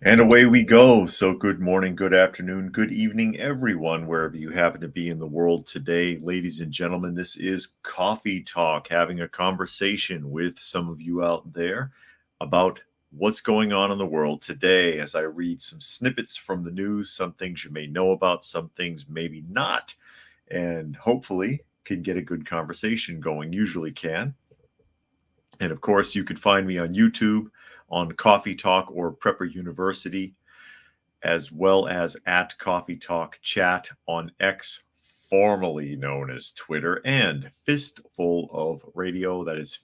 And away we go. So, good morning, good afternoon, good evening, everyone, wherever you happen to be in the world today. Ladies and gentlemen, this is Coffee Talk, having a conversation with some of you out there about what's going on in the world today as I read some snippets from the news, some things you may know about, some things maybe not, and hopefully can get a good conversation going. Usually can. And of course, you can find me on YouTube, on Coffee Talk or Prepper University, as well as at Coffee Talk Chat on X, formerly known as Twitter, and Fistful of Radio. That is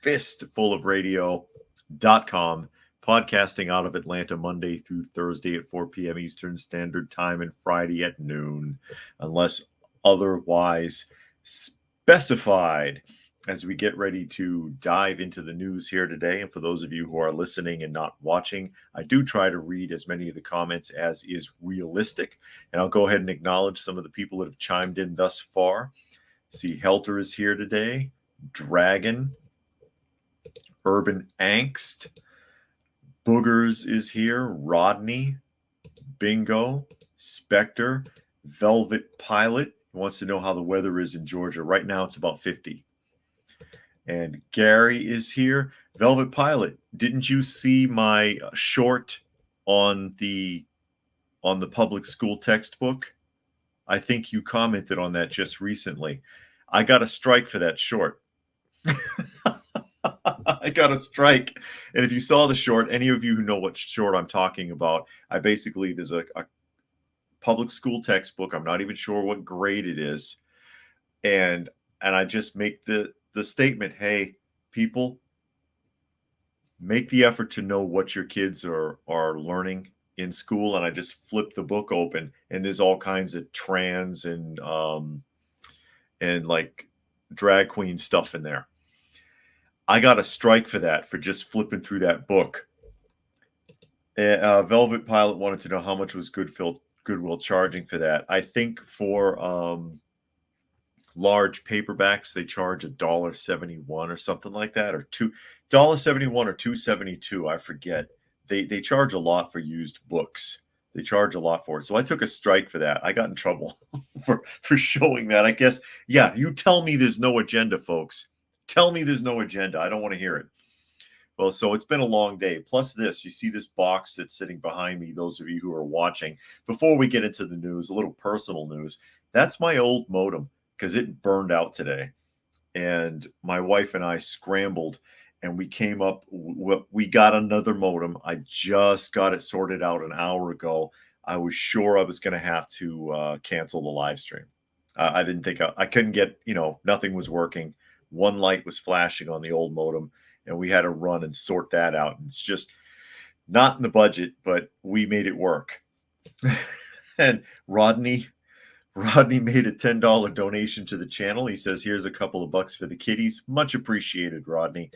fistfulofradio.com, podcasting out of Atlanta Monday through Thursday at 4 p.m. Eastern Standard Time and Friday at noon, unless otherwise specified. As we get ready to dive into the news here today, and for those of you who are listening and not watching, I do try to read as many of the comments as is realistic, and I'll go ahead and acknowledge some of the people that have chimed in thus far. See, Helter is here today, Dragon, Urban Angst, Boogers is here, Rodney, Bingo, Spectre, Velvet Pilot wants to know how the weather is in Georgia. Right now it's about 50. And Gary is here. Velvet Pilot, didn't you see my short on the public school textbook? I think you commented on that just recently. I got a strike for that short. I got a strike. And if you saw the short, any of you who know what short I'm talking about, there's a public school textbook. I'm not even sure what grade it is. And I just make the statement, hey, people, make the effort to know what your kids are learning in school. And I just flip the book open, and there's all kinds of trans and like drag queen stuff in there. I got a strike for that, for just flipping through that book. Velvet Pilot wanted to know how much was Goodwill charging for that. I think for large paperbacks they charge $1.71 or something like that, or $2.71 or $2.72. I forget. They charge a lot for used books. They charge a lot for it. So I took a strike for that. I got in trouble for showing that. I guess, yeah, you tell me there's no agenda, folks. Tell me there's no agenda. I don't want to hear it. Well, so it's been a long day. Plus this, you see this box that's sitting behind me, those of you who are watching. Before we get into the news, a little personal news. That's my old modem, because it burned out today. And my wife and I scrambled, and we came up, we got another modem. I just got it sorted out an hour ago. I was sure I was going to have to cancel the live stream. I didn't think I couldn't get, nothing was working. One light was flashing on the old modem, and we had to run and sort that out. And it's just not in the budget, but we made it work. And Rodney made a $10 donation to the channel. He says, here's a couple of bucks for the kitties. Much appreciated, Rodney.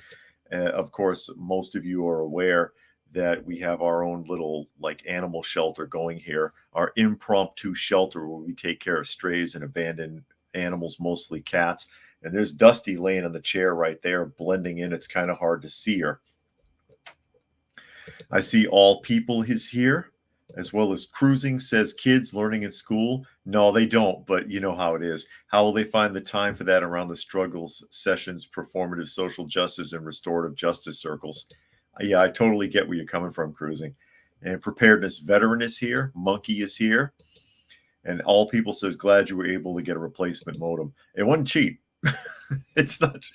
Of course, most of you are aware that we have our own little animal shelter going here, our impromptu shelter where we take care of strays and abandoned animals, mostly cats. And there's Dusty laying in the chair right there, blending in. It's kind of hard to see her. I see All People is here, as well as Cruising says kids learning in school. No, they don't, but you know how it is. How will they find the time for that around the struggles sessions, performative social justice, and restorative justice circles? Yeah, I totally get where you're coming from, Cruising. And Preparedness Veteran is here. Monkey is here. And All People says, glad you were able to get a replacement modem. It wasn't cheap. It's not.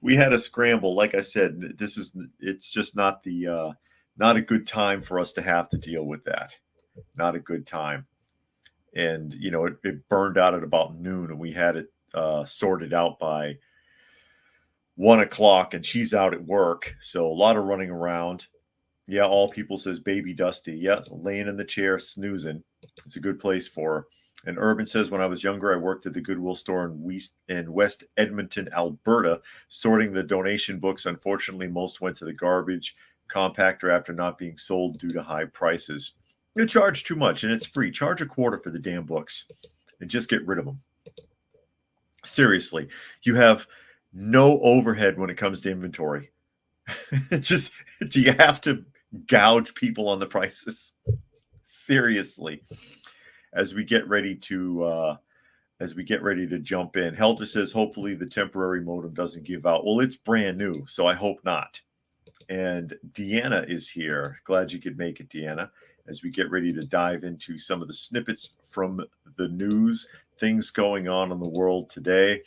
We had a scramble. Like I said, it's just not not a good time for us to have to deal with that. Not a good time. And it burned out at about noon, and we had it sorted out by 1 o'clock, and she's out at work, so a lot of running around. Yeah, All People says baby Dusty. Yeah, laying in the chair snoozing. It's a good place for her. And Urban says, when I was younger, I worked at the Goodwill store in West Edmonton, Alberta, sorting the donation books. Unfortunately, most went to the garbage compactor after not being sold due to high prices. They charge too much, and it's free. Charge a quarter for the damn books and just get rid of them. Seriously, you have no overhead when it comes to inventory. It's just, do you have to gouge people on the prices. Seriously, as we get ready to jump in. Helter says, hopefully the temporary modem doesn't give out. Well, it's brand new, so I hope not. And Deanna is here. Glad you could make it, Deanna, as we get ready to dive into some of the snippets from the news, things going on in the world today.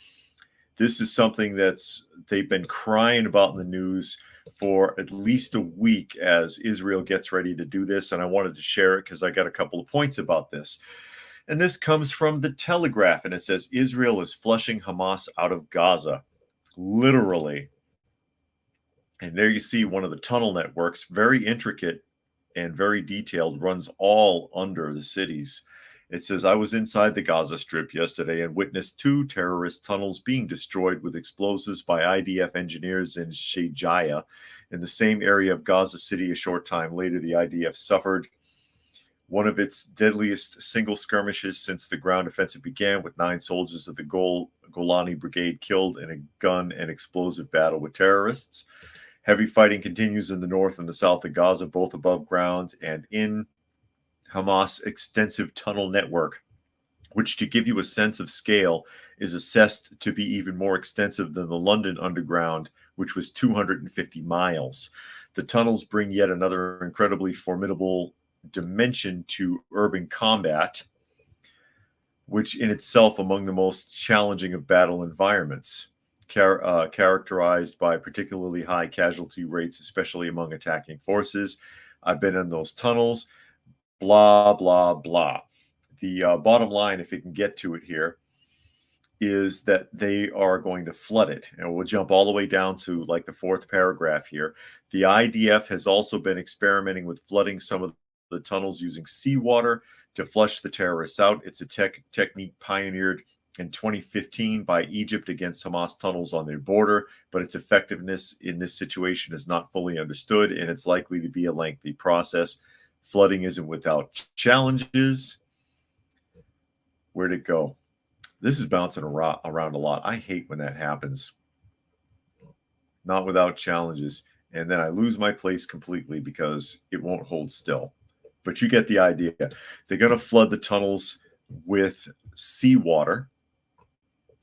This is something they've been crying about in the news for at least a week as Israel gets ready to do this. And I wanted to share it because I got a couple of points about this. And this comes from the Telegraph, and it says Israel is flushing Hamas out of Gaza. Literally. And there you see one of the tunnel networks, very intricate and very detailed, runs all under the cities. It says, I was inside the Gaza Strip yesterday and witnessed 2 terrorist tunnels being destroyed with explosives by IDF engineers in Shejaya. In the same area of Gaza City a short time later, the IDF suffered one of its deadliest single skirmishes since the ground offensive began, with 9 soldiers of the Golani Brigade killed in a gun and explosive battle with terrorists. Heavy fighting continues in the north and the south of Gaza, both above ground and in Hamas' extensive tunnel network, which, to give you a sense of scale, is assessed to be even more extensive than the London Underground, which was 250 miles. The tunnels bring yet another incredibly formidable dimension to urban combat, which in itself among the most challenging of battle environments, characterized by particularly high casualty rates, especially among attacking forces. I've been in those tunnels, blah, blah, blah. The bottom line, if we can get to it here, is that they are going to flood it. And we'll jump all the way down to like the 4th paragraph here. The IDF has also been experimenting with flooding some of the tunnels using seawater to flush the terrorists out. It's a technique pioneered in 2015 by Egypt against Hamas tunnels on their border, but its effectiveness in this situation is not fully understood, and it's likely to be a lengthy process. Flooding isn't without challenges. Where'd it go? This is bouncing around a lot. I hate when that happens. Not without challenges. And then I lose my place completely because it won't hold still. But you get the idea. They're going to flood the tunnels with seawater.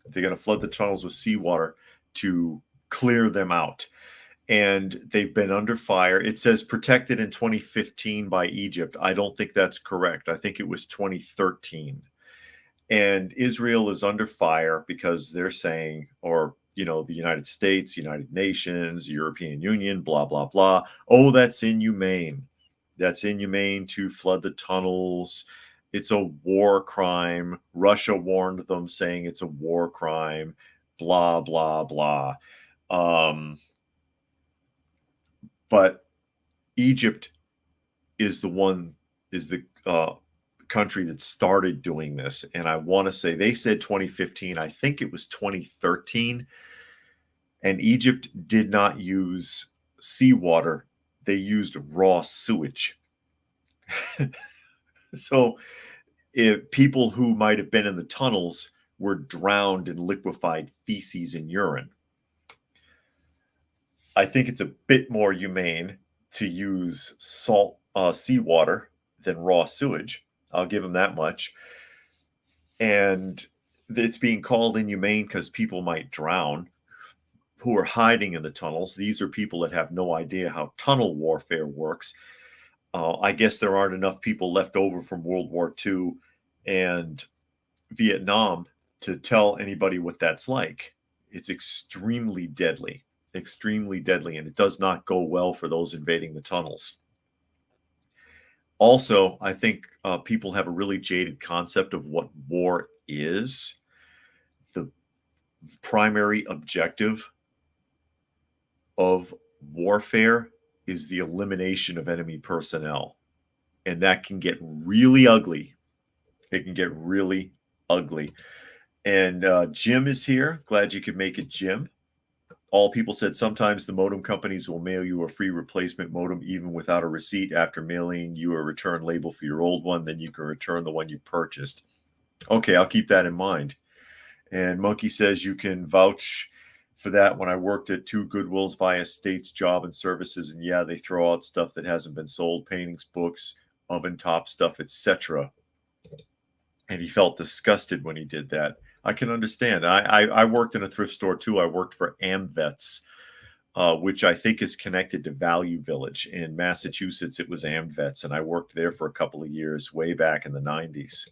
They're going to flood the tunnels with seawater to clear them out. And they've been under fire. It says protected in 2015 by Egypt. I don't think that's correct. I think it was 2013. And Israel is under fire because they're saying, or, you know, the United States, United Nations, European Union, blah, blah, blah. Oh, that's inhumane. That's inhumane to flood the tunnels. It's a war crime. Russia warned them saying it's a war crime, blah, blah, blah. But Egypt is the country that started doing this. And I want to say they said 2015. I think it was 2013. And Egypt did not use seawater. They used raw sewage. So if people who might have been in the tunnels were drowned in liquefied feces and urine. I think it's a bit more humane to use seawater than raw sewage. I'll give them that much. And it's being called inhumane because people might drown who are hiding in the tunnels. These are people that have no idea how tunnel warfare works. I guess there aren't enough people left over from World War II and Vietnam to tell anybody what that's like. It's extremely deadly, and it does not go well for those invading the tunnels. Also, I think people have a really jaded concept of what war is. The primary objective of warfare is the elimination of enemy personnel. And that can get really ugly. It can get really ugly. And Jim is here. Glad you could make it, Jim. All people said sometimes the modem companies will mail you a free replacement modem even without a receipt after mailing you a return label for your old one. Then you can return the one you purchased. Okay, I'll keep that in mind. And Monkey says you can vouch for that when I worked at two Goodwills via States Job and Services, and yeah, they throw out stuff that hasn't been sold, paintings, books, oven top stuff, etc. And he felt disgusted when he did that. I can understand. I worked in a thrift store too. I worked for AmVets, which I think is connected to Value Village in Massachusetts. It was AmVets, and I worked there for a couple of years way back in the 90s.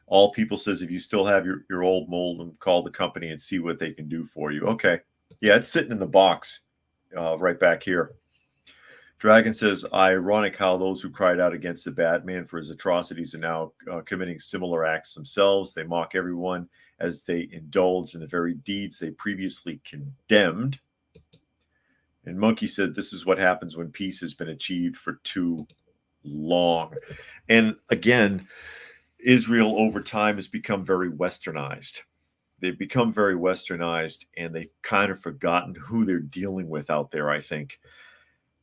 All People says if you still have your old mold, call the company and see what they can do for you. Okay. Yeah, it's sitting in the box right back here. Dragon says, ironic how those who cried out against the Batman for his atrocities are now committing similar acts themselves. They mock everyone as they indulge in the very deeds they previously condemned. And Monkey said, this is what happens when peace has been achieved for too long. And again, Israel over time has become very westernized. They've become very westernized, and they've kind of forgotten who they're dealing with out there, I think.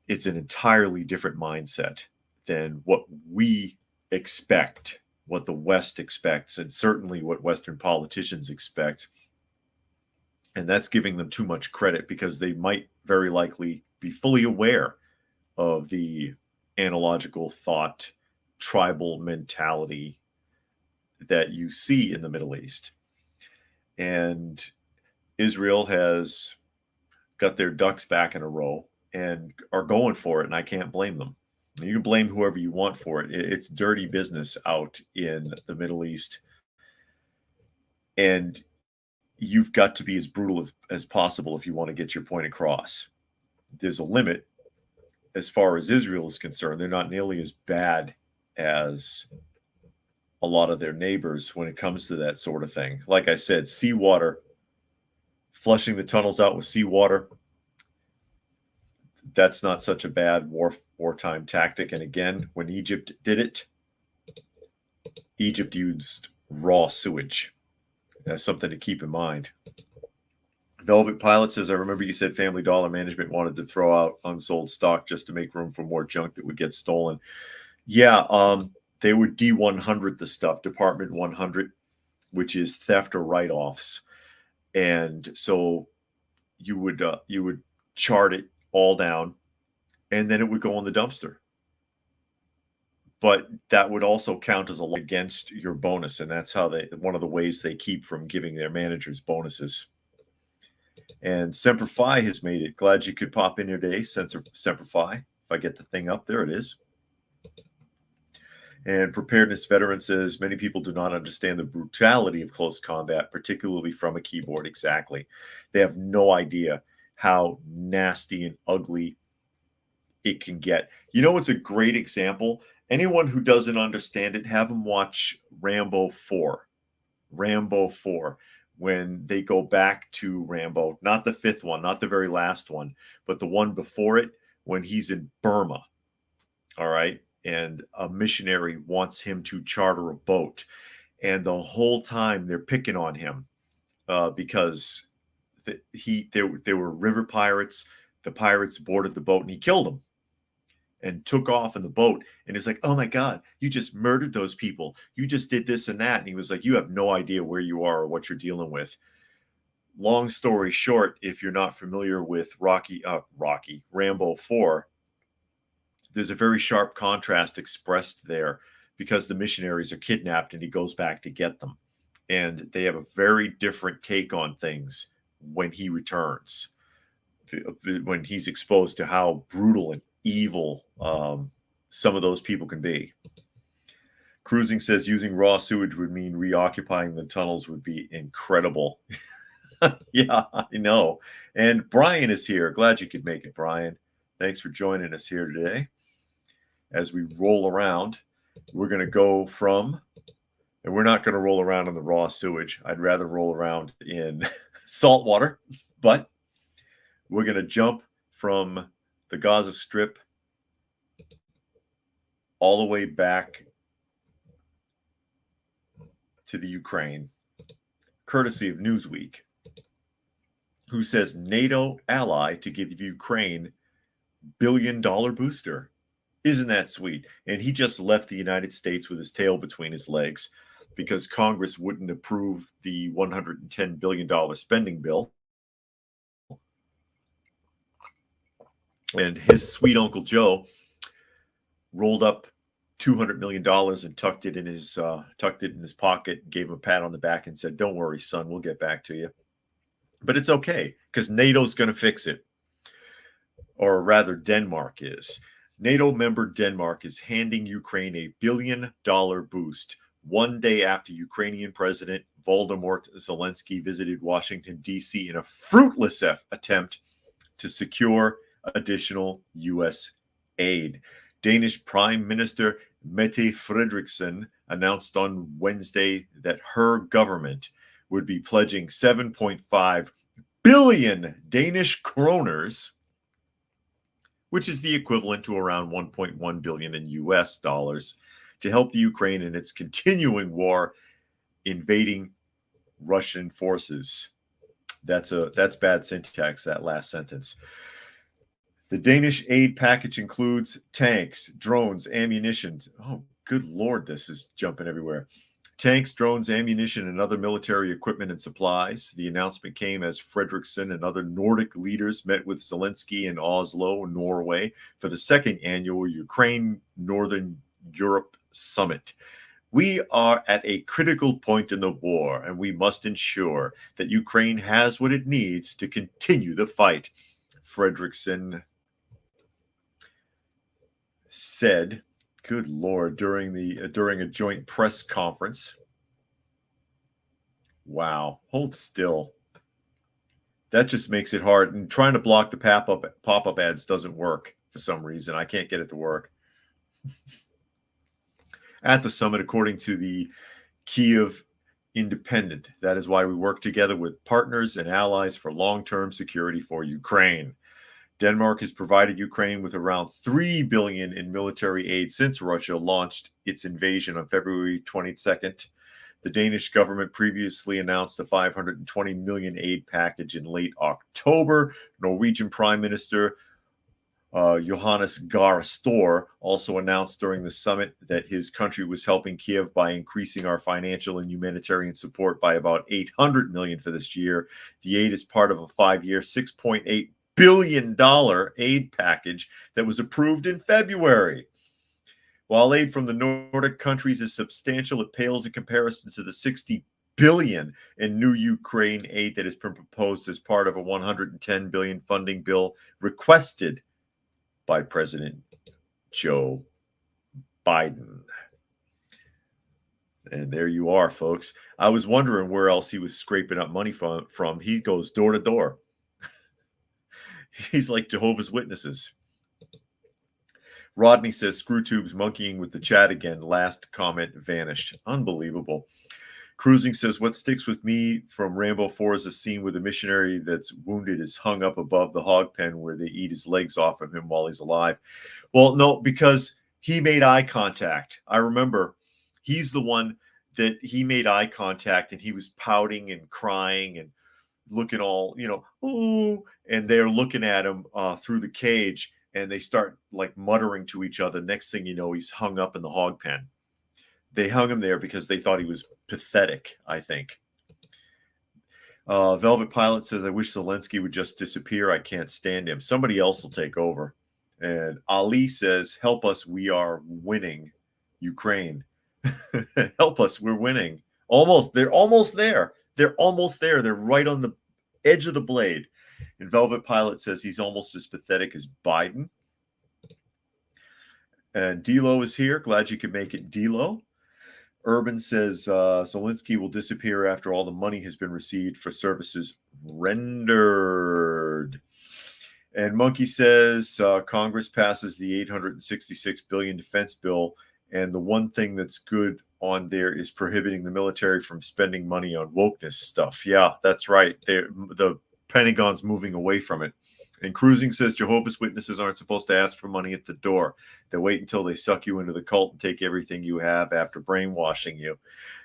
It's an entirely different mindset than what we expect, what the West expects, and certainly what Western politicians expect. And that's giving them too much credit because they might very likely be fully aware of the analogical thought, tribal mentality that you see in the Middle East. And Israel has got their ducks back in a row and are going for it, and I can't blame them. You can blame whoever you want for it. It's dirty business out in the Middle East, and you've got to be as brutal as possible if you want to get your point across. There's a limit as far as Israel is concerned. They're not nearly as bad as a lot of their neighbors when it comes to that sort of thing. Like I said, seawater, flushing the tunnels out with seawater, that's not such a bad wartime tactic. And again, when Egypt did it, Egypt used raw sewage. That's something to keep in mind. Velvet Pilot says, I remember you said Family Dollar management wanted to throw out unsold stock just to make room for more junk that would get stolen. Yeah, they would D100 the stuff, Department 100, which is theft or write-offs. And so you would chart it all down, and then it would go in the dumpster. But that would also count as a lot against your bonus, and that's how one of the ways they keep from giving their managers bonuses. And Semper Fi has made it. Glad you could pop in here today, Semper Fi. If I get the thing up, there it is. And Preparedness Veteran says, many people do not understand the brutality of close combat, particularly from a keyboard. Exactly. They have no idea how nasty and ugly it can get. You know, it's a great example. Anyone who doesn't understand it, have them watch Rambo 4. Rambo 4. When they go back to Rambo, not the fifth one, not the very last one, but the one before it, when he's in Burma. All right. And a missionary wants him to charter a boat. And the whole time they're picking on him because there were river pirates. The pirates boarded the boat and he killed them and took off in the boat. And it's like, oh my God, you just murdered those people. You just did this and that. And he was like, you have no idea where you are or what you're dealing with. Long story short, if you're not familiar with Rambo 4, there's a very sharp contrast expressed there because the missionaries are kidnapped and he goes back to get them. And they have a very different take on things when he returns, when he's exposed to how brutal and evil some of those people can be. Cruising says using raw sewage would mean reoccupying the tunnels would be incredible. Yeah, I know. And Brian is here. Glad you could make it, Brian. Thanks for joining us here today. As we roll around, we're going to go from, and we're not going to roll around in the raw sewage. I'd rather roll around in salt water, but we're going to jump from the Gaza Strip all the way back to the Ukraine, courtesy of Newsweek, who says NATO ally to give Ukraine billion-dollar booster. Isn't that sweet? And he just left the United States with his tail between his legs because Congress wouldn't approve the $110 billion spending bill. And his sweet Uncle Joe rolled up $200 million and tucked it in his pocket, gave him a pat on the back, and said, "Don't worry, son, we'll get back to you." But it's okay because NATO's going to fix it, or rather, Denmark is. NATO member Denmark is handing Ukraine a $1 billion boost 1 day after Ukrainian President Volodymyr Zelensky visited Washington, D.C. in a fruitless attempt to secure additional U.S. aid. Danish Prime Minister Mette Frederiksen announced on Wednesday that her government would be pledging 7.5 billion Danish kroners, which is the equivalent to around 1.1 billion in US dollars, to help the Ukraine in its continuing war invading Russian forces. That's bad syntax, that last sentence. The Danish aid package includes tanks, drones, ammunition. Oh, good Lord, this is jumping everywhere. Tanks, drones, ammunition, and other military equipment and supplies. The announcement came as Frederiksen and other Nordic leaders met with Zelensky in Oslo, Norway, for the second annual Ukraine Northern Europe Summit. We are at a critical point in the war, and we must ensure that Ukraine has what it needs to continue the fight, Frederiksen said, good Lord, during a joint press conference. Wow, hold still. That just makes it hard. And trying to block the pop-up ads doesn't work for some reason. I can't get it to work. At the summit, according to the Kyiv Independent, that is why we work together with partners and allies for long-term security for Ukraine. Denmark has provided Ukraine with around $3 billion in military aid since Russia launched its invasion on February 22nd. The Danish government previously announced a $520 million aid package in late October. Norwegian Prime Minister Johannes Gahr Store also announced during the summit that his country was helping Kiev by increasing our financial and humanitarian support by about $800 million for this year. The aid is part of a 5-year, $6.8 billion aid package that was approved in February. While aid from the Nordic countries is substantial, it pales in comparison to the $60 billion in new Ukraine aid that has been proposed as part of a $110 billion funding bill requested by President Joe Biden. And there you are, folks. I was wondering where else he was scraping up money from. He goes door to door. He's like Jehovah's Witnesses. Rodney says, screw tubes monkeying with the chat again. Last comment vanished. Unbelievable. Cruising says, what sticks with me from Rambo 4 is a scene where the missionary that's wounded is hung up above the hog pen where they eat his legs off of him while he's alive. Well, no, because he made eye contact. I remember he's the one that he made eye contact and he was pouting and crying and looking all, oh, and they're looking at him through the cage and they start like muttering to each other. Next thing you know, he's hung up in the hog pen. They hung him there because they thought he was pathetic, I think. Velvet Pilot says, I wish Zelensky would just disappear. I can't stand him. Somebody else will take over. And Ali says, help us. We are winning Ukraine. Help us. We're winning. Almost. They're almost there. They're almost there. They're right on the edge of the blade. And Velvet Pilot says he's almost as pathetic as Biden. And D-Lo is here. Glad you could make it, D-Lo. Urban says Zelensky will disappear after all the money has been received for services rendered. And Monkey says Congress passes the $866 billion defense bill, and the one thing that's good on there is prohibiting the military from spending money on wokeness stuff. Yeah, that's right. The Pentagon's moving away from it. And Cruising says Jehovah's Witnesses aren't supposed to ask for money at the door. They wait until they suck you into the cult and take everything you have after brainwashing you.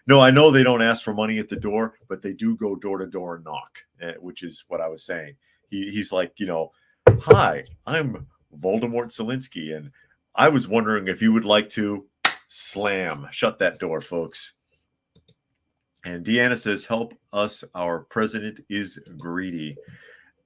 No, I know they don't ask for money at the door, but they do go door to door and knock, which is what I was saying. He's like, hi, I'm Voldemort Zelensky, and I was wondering if you would like to slam. Shut that door, folks. And Deanna says, help us. Our president is greedy.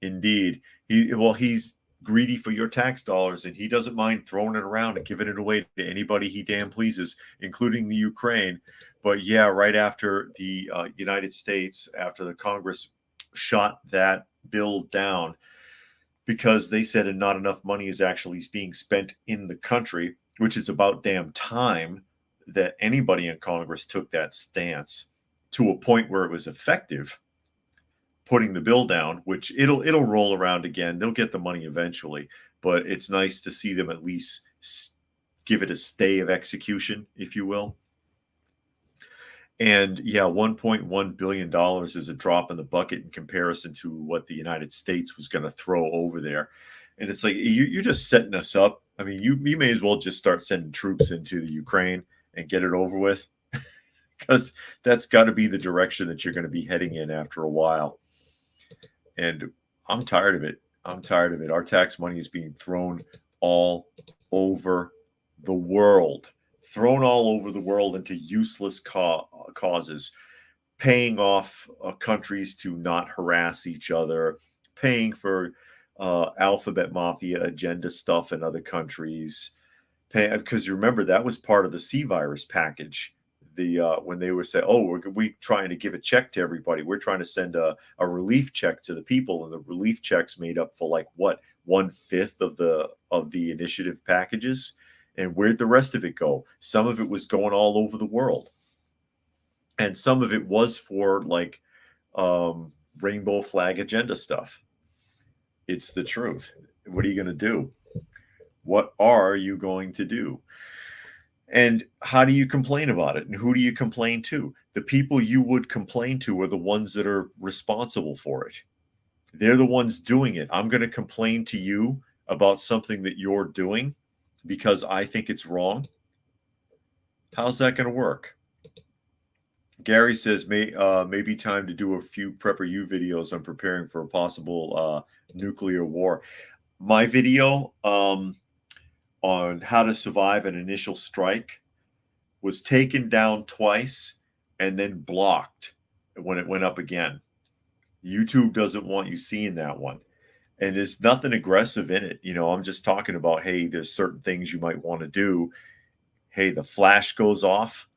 Indeed. He's greedy for your tax dollars, and he doesn't mind throwing it around and giving it away to anybody he damn pleases, including the Ukraine. But yeah, right after the United States, after the Congress shot that bill down because they said not enough money is actually being spent in the country, which is about damn time that anybody in Congress took that stance to a point where it was effective, putting the bill down, which it'll roll around again. They'll get the money eventually, but it's nice to see them at least give it a stay of execution, if you will. And yeah, $1.1 billion is a drop in the bucket in comparison to what the United States was going to throw over there. And it's like, you're just setting us up. I mean, you may as well just start sending troops into the Ukraine and get it over with, because that's got to be the direction that you're going to be heading in after a while. And I'm tired of it. I'm tired of it. Our tax money is being thrown all over the world, into useless causes, paying off countries to not harass each other, paying for alphabet mafia agenda stuff in other countries. Because remember, that was part of the C virus package. When they were saying, "Oh, we're trying to give a check to everybody. We're trying to send a relief check to the people," and the relief checks made up for like what 1/5 of the initiative packages. And where'd the rest of it go? Some of it was going all over the world, and some of it was for like rainbow flag agenda stuff. It's the truth. What are you going to do? What are you going to do? And how do you complain about it? And who do you complain to? The people you would complain to are the ones that are responsible for it. They're the ones doing it. I'm going to complain to you about something that you're doing because I think it's wrong. How's that going to work? Gary says, maybe time to do a few Prepper U videos on preparing for a possible nuclear war. My video on how to survive an initial strike was taken down twice and then blocked when it went up again. YouTube doesn't want you seeing that one. And there's nothing aggressive in it. I'm just talking about, hey, there's certain things you might want to do. Hey, the flash goes off.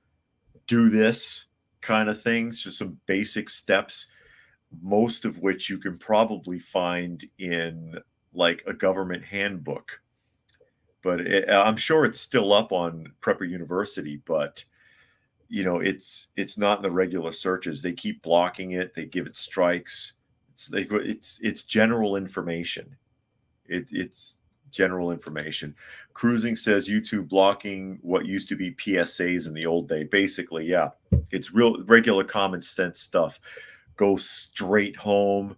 Do this kind of things, just some basic steps, most of which you can probably find in like a government handbook. But I'm sure it's still up on Prepper University, but it's not in the regular searches. They keep blocking it. They give it strikes. It's general information. It's general information. Cruising says YouTube blocking what used to be PSAs in the old day. Basically, yeah, it's real regular common sense stuff. Go straight home.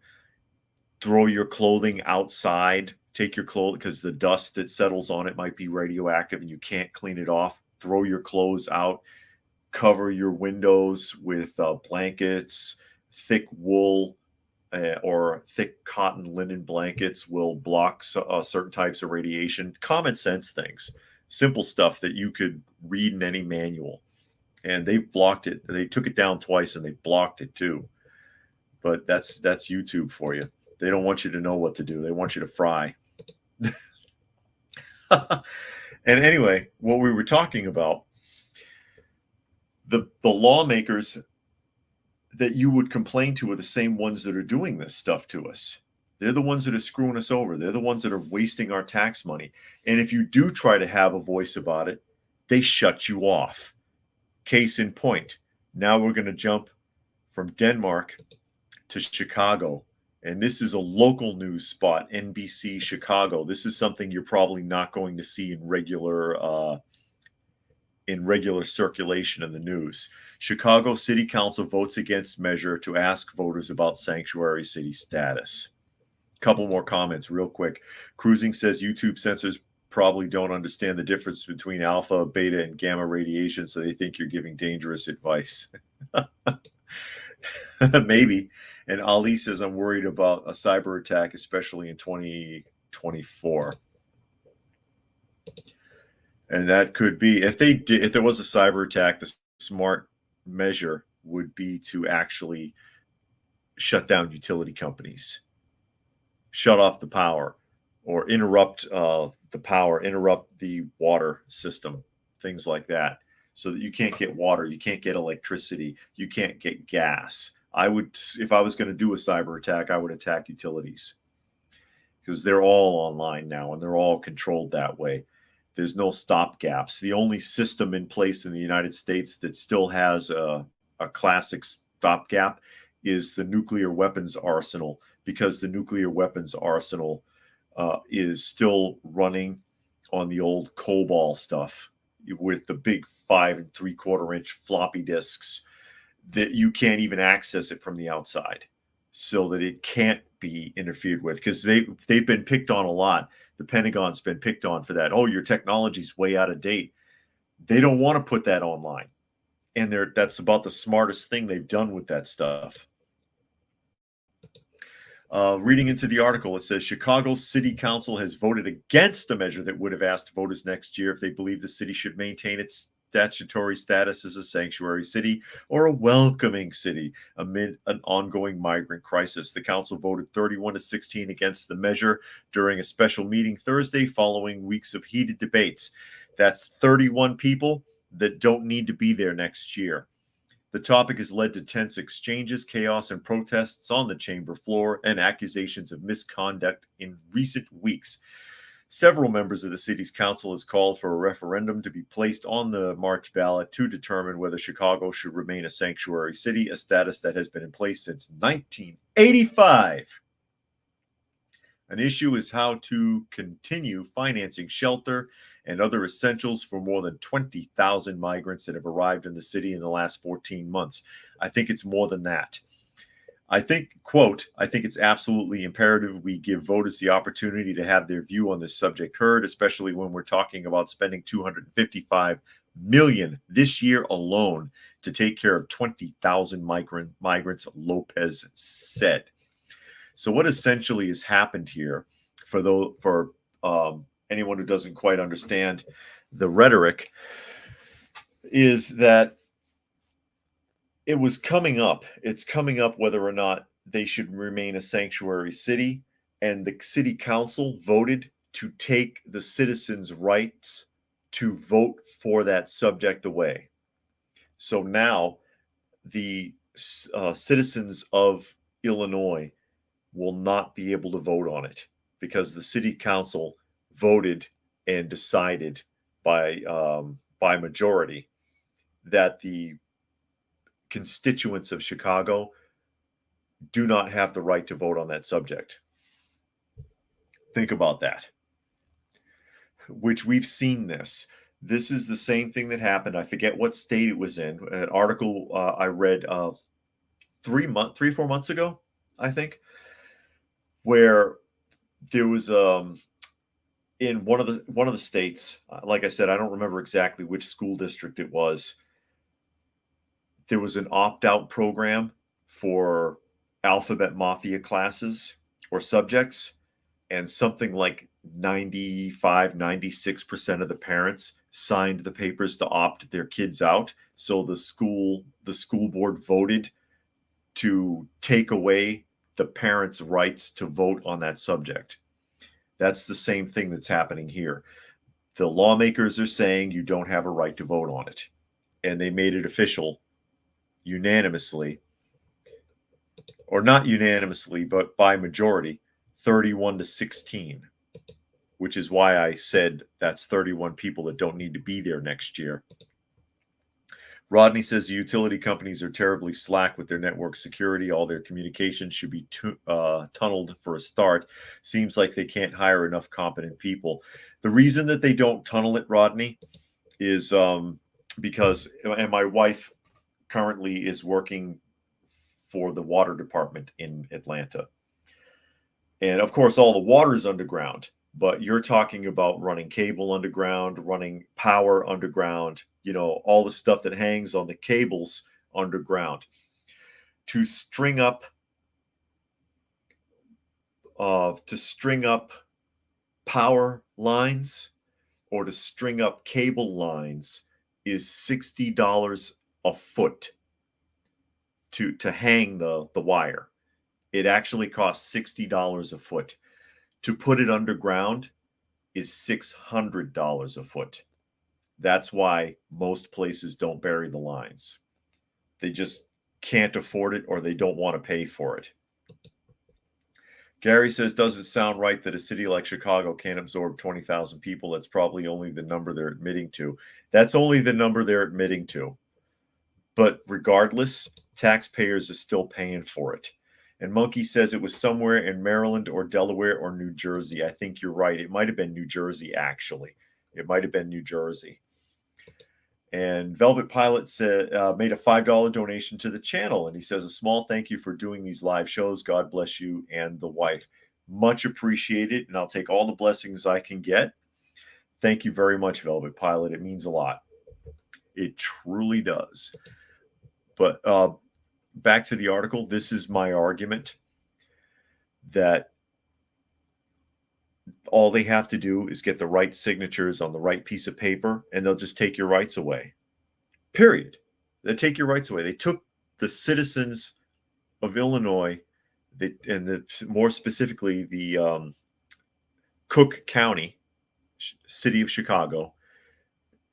Throw your clothing outside. Take your clothes, because the dust that settles on it might be radioactive and you can't clean it off. Throw your clothes out. Cover your windows with blankets. Thick wool or thick cotton linen blankets will block certain types of radiation. Common sense things. Simple stuff that you could read in any manual. And they've blocked it. They took it down twice and they blocked it too. But that's YouTube for you. They don't want you to know what to do. They want you to fry. And anyway, what we were talking about, the lawmakers that you would complain to are the same ones that are doing this stuff to us. They're the ones that are screwing us over. They're the ones that are wasting our tax money. And if you do try to have a voice about it, they shut you off. Case in point, now we're going to jump from Denmark to Chicago. And this is a local news spot, NBC Chicago. This is something you're probably not going to see in regular circulation in the news. Chicago City Council votes against measure to ask voters about sanctuary city status. Couple more comments real quick. Cruising says YouTube censors probably don't understand the difference between alpha, beta, and gamma radiation, so they think you're giving dangerous advice. Maybe. And Ali says, I'm worried about a cyber attack, especially in 2024. And that could be, if there was a cyber attack, the smart measure would be to actually shut down utility companies, shut off the power, or interrupt the power, interrupt the water system, things like that, so that you can't get water, you can't get electricity, you can't get gas. I would, if I was going to do a cyber attack, I would attack utilities because they're all online now and they're all controlled that way. There's no stop gaps. The only system in place in the United States that still has a classic stopgap is the nuclear weapons arsenal, because the nuclear weapons arsenal is still running on the old COBOL stuff with the big 5 3/4 inch floppy disks that you can't even access it from the outside, so that it can't be interfered with, because they've been picked on a lot. The Pentagon's been picked on for that. Oh, your technology's way out of date. They don't want to put that online, and that's about the smartest thing they've done with that stuff. Reading into the article, it says Chicago City Council has voted against a measure that would have asked voters next year if they believe the city should maintain its statutory status as a sanctuary city or a welcoming city amid an ongoing migrant crisis. The council voted 31-16 against the measure during a special meeting Thursday following weeks of heated debates. That's 31 people that don't need to be there next year. The topic has led to tense exchanges, chaos, and protests on the chamber floor and accusations of misconduct in recent weeks. Several members of the city's council has called for a referendum to be placed on the March ballot to determine whether Chicago should remain a sanctuary city, a status that has been in place since 1985. An issue is how to continue financing shelter and other essentials for more than 20,000 migrants that have arrived in the city in the last 14 months. I think it's more than that. I think, quote, I think it's absolutely imperative we give voters the opportunity to have their view on this subject heard, especially when we're talking about spending $255 million this year alone to take care of 20,000 migrants, Lopez said. So what essentially has happened here, for anyone who doesn't quite understand the rhetoric, is that it was coming up. It's coming up whether or not they should remain a sanctuary city, and the city council voted to take the citizens' rights to vote for that subject away. So now the citizens of Illinois will not be able to vote on it because the city council voted and decided by majority that the constituents of Chicago do not have the right to vote on that subject. Think about that. Which we've seen this. This is the same thing that happened. I forget what state it was in. An article I read 4 months ago, I think, where there was in one of the states, like I said, I don't remember exactly which school district it was. There was an opt-out program for alphabet mafia classes or subjects, and something like 96% of the parents signed the papers to opt their kids out. So the school board voted to take away the parents' rights to vote on that subject. That's the same thing that's happening here. The lawmakers are saying you don't have a right to vote on it, and they made it official unanimously, or not unanimously, but by majority, 31-16, which is why I said that's 31 people that don't need to be there next year. Rodney says the utility companies are terribly slack with their network security. All their communications should be tunneled for a start. Seems like they can't hire enough competent people. The reason that they don't tunnel it, Rodney, is because, and my wife currently is working for the water department in Atlanta. And of course, all the water is underground, but you're talking about running cable underground, running power underground, all the stuff that hangs on the cables underground. To string up power lines or to string up cable lines is $60 a foot to hang the wire. It actually costs $60 a foot. To put it underground is $600 a foot. That's why most places don't bury the lines. They just can't afford it or they don't want to pay for it. Gary says, doesn't sound right that a city like Chicago can't absorb 20,000 people. That's probably only the number they're admitting to. That's only the number they're admitting to. But regardless, taxpayers are still paying for it. And Monkey says it was somewhere in Maryland or Delaware or New Jersey. I think you're right. It might have been New Jersey, actually. It might have been New Jersey. And Velvet Pilot said, made a $5 donation to the channel. And he says, a small thank you for doing these live shows. God bless you and the wife. Much appreciated. And I'll take all the blessings I can get. Thank you very much, Velvet Pilot. It means a lot. It truly does. But back to the article. This is my argument that all they have to do is get the right signatures on the right piece of paper, and they'll just take your rights away. Period. They take your rights away. They took the citizens of Illinois, more specifically the Cook County, city of Chicago,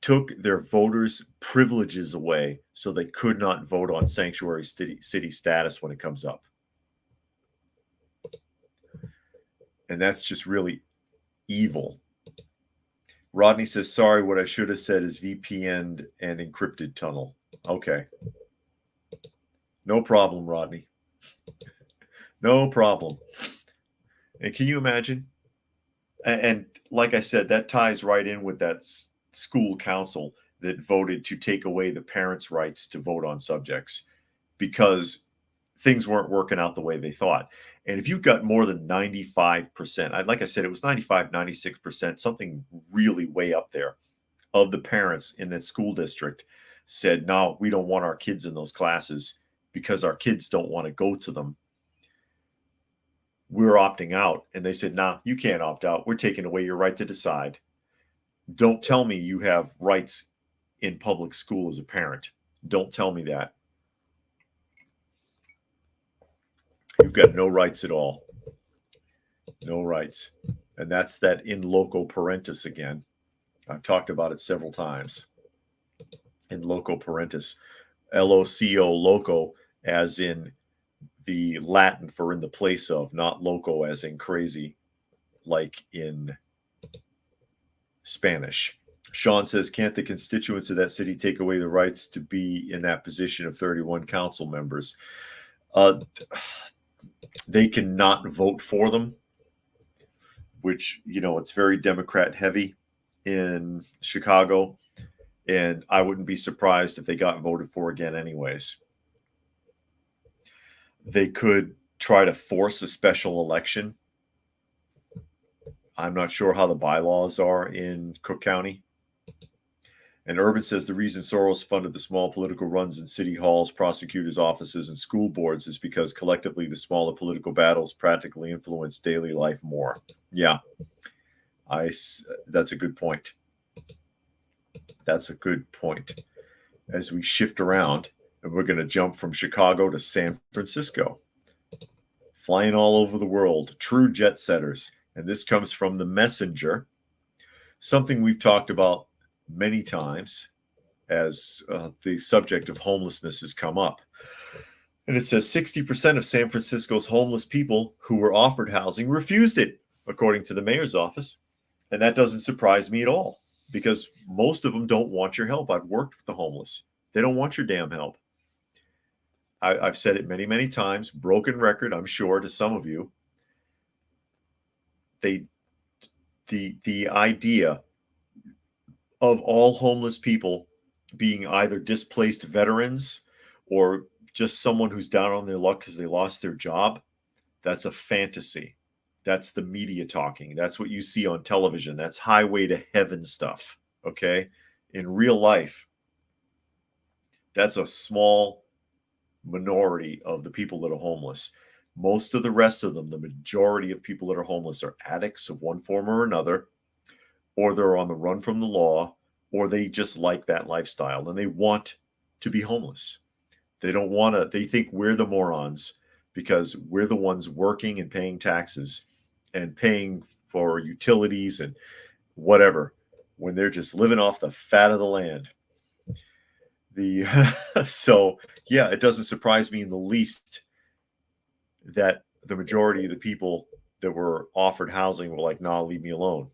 took their voters' privileges away so they could not vote on sanctuary city status when it comes up. And that's just really evil. Rodney says, sorry, what I should have said is VPN and encrypted tunnel. Okay. No problem, Rodney. No problem. And can you imagine? And like I said, that ties right in with that school council that voted to take away the parents' rights to vote on subjects because things weren't working out the way they thought. And if you've got more than 95%, like I said, it was 95, 96%, something really way up there of the parents in that school district said, no, we don't want our kids in those classes because our kids don't want to go to them. We're opting out. And they said, nah, you can't opt out. We're taking away your right to decide. Don't tell me you have rights in public school as a parent. Don't tell me that. You've got no rights at all. No rights. And that's that in loco parentis again. I've talked about it several times. In loco parentis. L-O-C-O, loco, as in the Latin for in the place of, not loco as in crazy, like in Spanish. Sean says, can't the constituents of that city take away the rights to be in that position of 31 council members? They cannot vote for them, which, it's very Democrat heavy in Chicago. And I wouldn't be surprised if they got voted for again anyways. They could try to force a special election. I'm not sure how the bylaws are in Cook County. And Urban says the reason Soros funded the small political runs in city halls, prosecutors' offices, and school boards is because collectively the smaller political battles practically influence daily life more. Yeah, that's a good point. That's a good point. As we shift around, and we're going to jump from Chicago to San Francisco. Flying all over the world, true jet setters. And this comes from The Messenger, something we've talked about many times as the subject of homelessness has come up. And it says 60% of San Francisco's homeless people who were offered housing refused it, according to the mayor's office. And that doesn't surprise me at all, because most of them don't want your help. I've worked with the homeless. They don't want your damn help. I've said it many, many times, broken record, I'm sure, to some of you. The idea of all homeless people being either displaced veterans or just someone who's down on their luck because they lost their job, that's a fantasy. That's the media talking. That's what you see on television. That's highway to heaven stuff, okay? In real life, that's a small minority of the people that are homeless. Most of the rest of them, the majority of people that are homeless, are addicts of one form or another, or they're on the run from the law, or they just like that lifestyle and they want to be homeless. They don't want to, they think we're the morons because we're the ones working and paying taxes and paying for utilities and whatever when they're just living off the fat of the land. The so yeah, it doesn't surprise me in the least that the majority of the people that were offered housing were like, nah, leave me alone.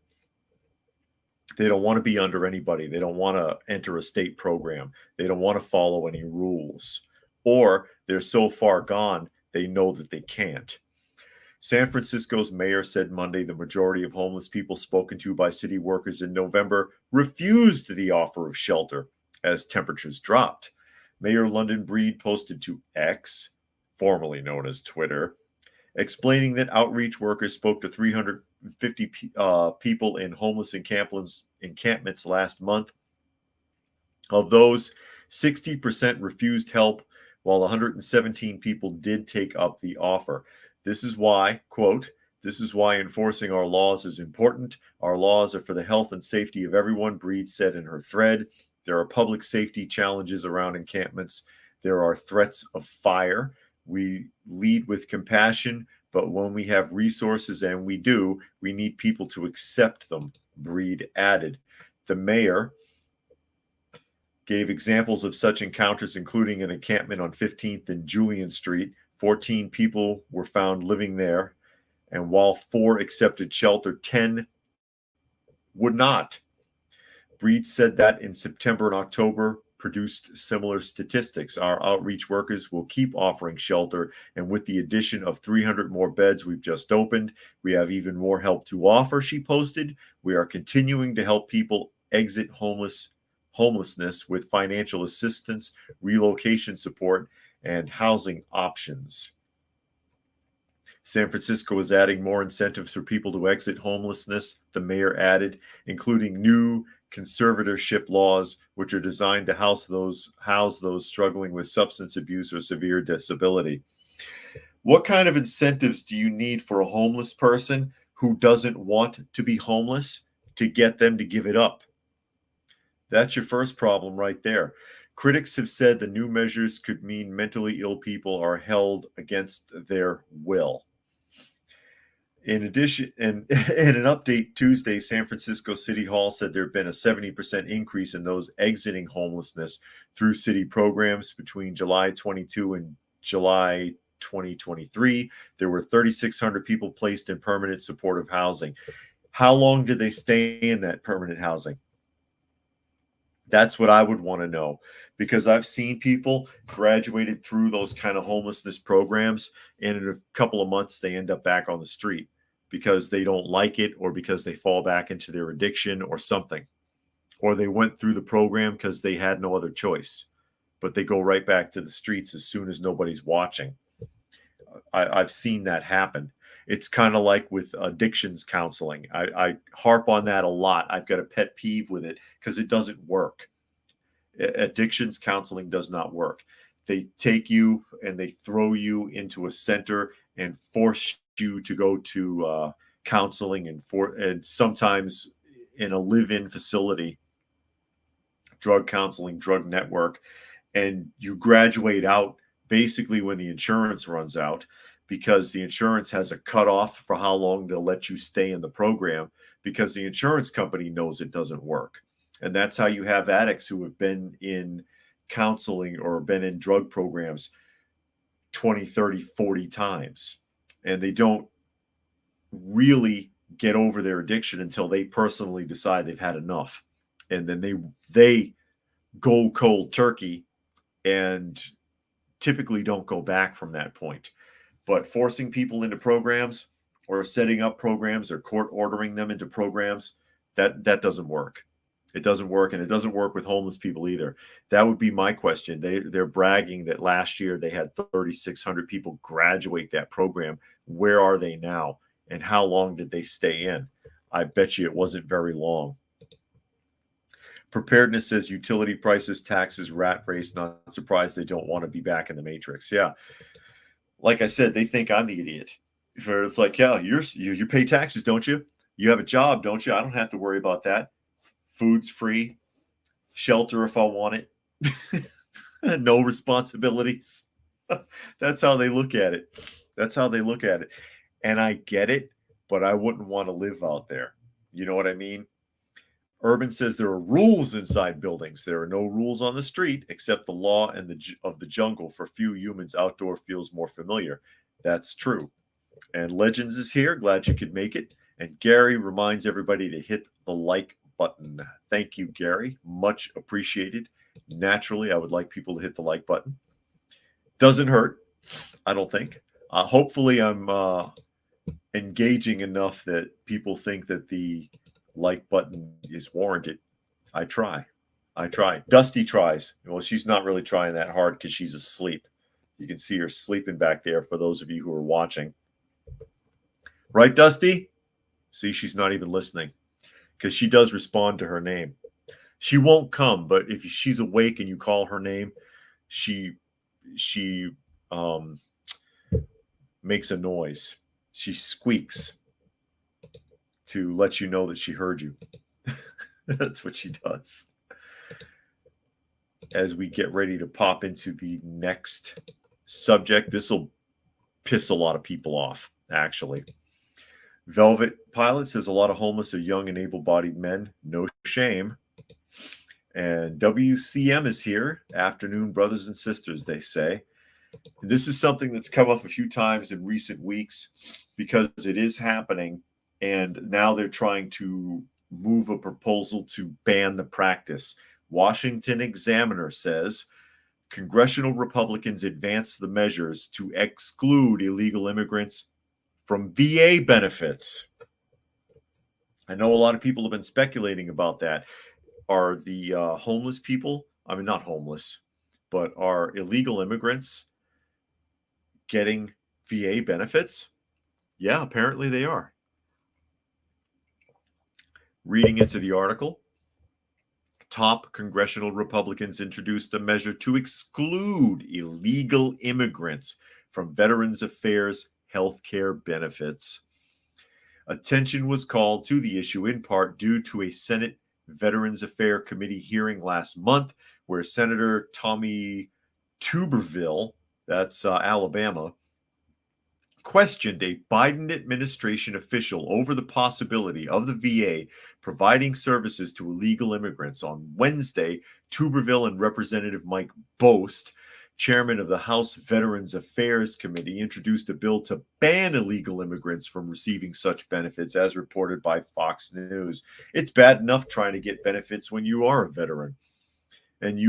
They don't want to be under anybody. They don't want to enter a state program. They don't want to follow any rules. Or they're so far gone, they know that they can't. San Francisco's mayor said Monday the majority of homeless people spoken to by city workers in November refused the offer of shelter as temperatures dropped. Mayor London Breed posted to X, formerly known as Twitter, explaining that outreach workers spoke to 350 people in homeless encampments last month. Of those, 60% refused help, while 117 people did take up the offer. This is why, quote, this is why enforcing our laws is important. Our laws are for the health and safety of everyone, Breed said in her thread. There are public safety challenges around encampments. There are threats of fire. We lead with compassion, but when we have resources, and we do, we need people to accept them, Breed added. The mayor gave examples of such encounters, including an encampment on 15th and Julian Street. 14 people were found living there, and while 4 accepted shelter, 10 would not. Breed said that in September and October produced similar statistics. Our outreach workers will keep offering shelter, and with the addition of 300 more beds we've just opened, we have even more help to offer, she posted. We are continuing to help people exit homelessness with financial assistance, relocation support, and housing options. San Francisco is adding more incentives for people to exit homelessness, the mayor added, including new conservatorship laws, which are designed to house those struggling with substance abuse or severe disability. What kind of incentives do you need for a homeless person who doesn't want to be homeless to get them to give it up? That's your first problem right there. Critics have said the new measures could mean mentally ill people are held against their will. In addition, in an update Tuesday, San Francisco City Hall said there had been a 70% increase in those exiting homelessness through city programs between July 22 and July 2023. There were 3,600 people placed in permanent supportive housing. How long did they stay in that permanent housing? That's what I would want to know, because I've seen people graduated through those kind of homelessness programs, and in a couple of months they end up back on the street because they don't like it, or because they fall back into their addiction or something, or they went through the program because they had no other choice, but they go right back to the streets as soon as nobody's watching. I've seen that happen. It's kind of like with addictions counseling. I harp on that a lot. I've got a pet peeve with it because it doesn't work. Addictions counseling does not work. They take you and they throw you into a center and force you to go to counseling, and sometimes in a live-in facility, drug counseling, drug network, and you graduate out basically when the insurance runs out, because the insurance has a cutoff for how long they'll let you stay in the program, because the insurance company knows it doesn't work. And that's how you have addicts who have been in counseling or been in drug programs 20, 30, 40 times. And they don't really get over their addiction until they personally decide they've had enough. And then they go cold turkey and typically don't go back from that point. But forcing people into programs, or setting up programs, or court ordering them into programs, that doesn't work. It doesn't work, and it doesn't work with homeless people either. That would be my question. They're bragging that last year they had 3,600 people graduate that program. Where are they now, and how long did they stay in? I bet you it wasn't very long. Preparedness says utility prices, taxes, rat race. Not surprised they don't want to be back in the matrix. Yeah, like I said, they think I'm the idiot. It's like, yeah, you pay taxes, don't you? You have a job, don't you? I don't have to worry about that. Food's free, shelter if I want it, no responsibilities. That's how they look at it. That's how they look at it. And I get it. but I wouldn't want to live out there. You know what I mean? Urban says there are rules inside buildings. There are no rules on the street except the law and of the jungle. For few humans, outdoor feels more familiar. That's true. And Legends is here. Glad you could make it. And Gary reminds everybody to hit the like button. Thank you, Gary. Much appreciated. Naturally, I would like people to hit the like button. Doesn't hurt, I don't think. Hopefully, I'm engaging enough that people think that the like button is warranted. I try. Dusty tries. Well, she's not really trying that hard because she's asleep. You can see her sleeping back there for those of you who are watching. Right, Dusty? See, she's not even listening because she does respond to her name. She won't come, but if she's awake and you call her name, she makes a noise. She squeaks to let you know that she heard you. That's what she does. As we get ready to pop into the next subject, this will piss a lot of people off, actually. Velvet Pilot says a lot of homeless are young and able-bodied men. No shame. And WCM is here. Afternoon, brothers and sisters, they say. This is something that's come up a few times in recent weeks because it is happening. And now they're trying to move a proposal to ban the practice. Washington Examiner says congressional Republicans advance the measures to exclude illegal immigrants from VA benefits. I know a lot of people have been speculating about that. Are the homeless people, I mean, not homeless, but are illegal immigrants getting VA benefits? Yeah, apparently they are. Reading into the article, top congressional Republicans introduced a measure to exclude illegal immigrants from Veterans Affairs health care benefits. Attention was called to the issue in part due to a Senate Veterans Affairs Committee hearing last month where Senator Tommy Tuberville, that's Alabama, questioned a Biden administration official over the possibility of the VA providing services to illegal immigrants. On Wednesday, Tuberville and Representative Mike Bost, chairman of the House Veterans Affairs Committee, introduced a bill to ban illegal immigrants from receiving such benefits, as reported by Fox News. It's bad enough trying to get benefits when you are a veteran and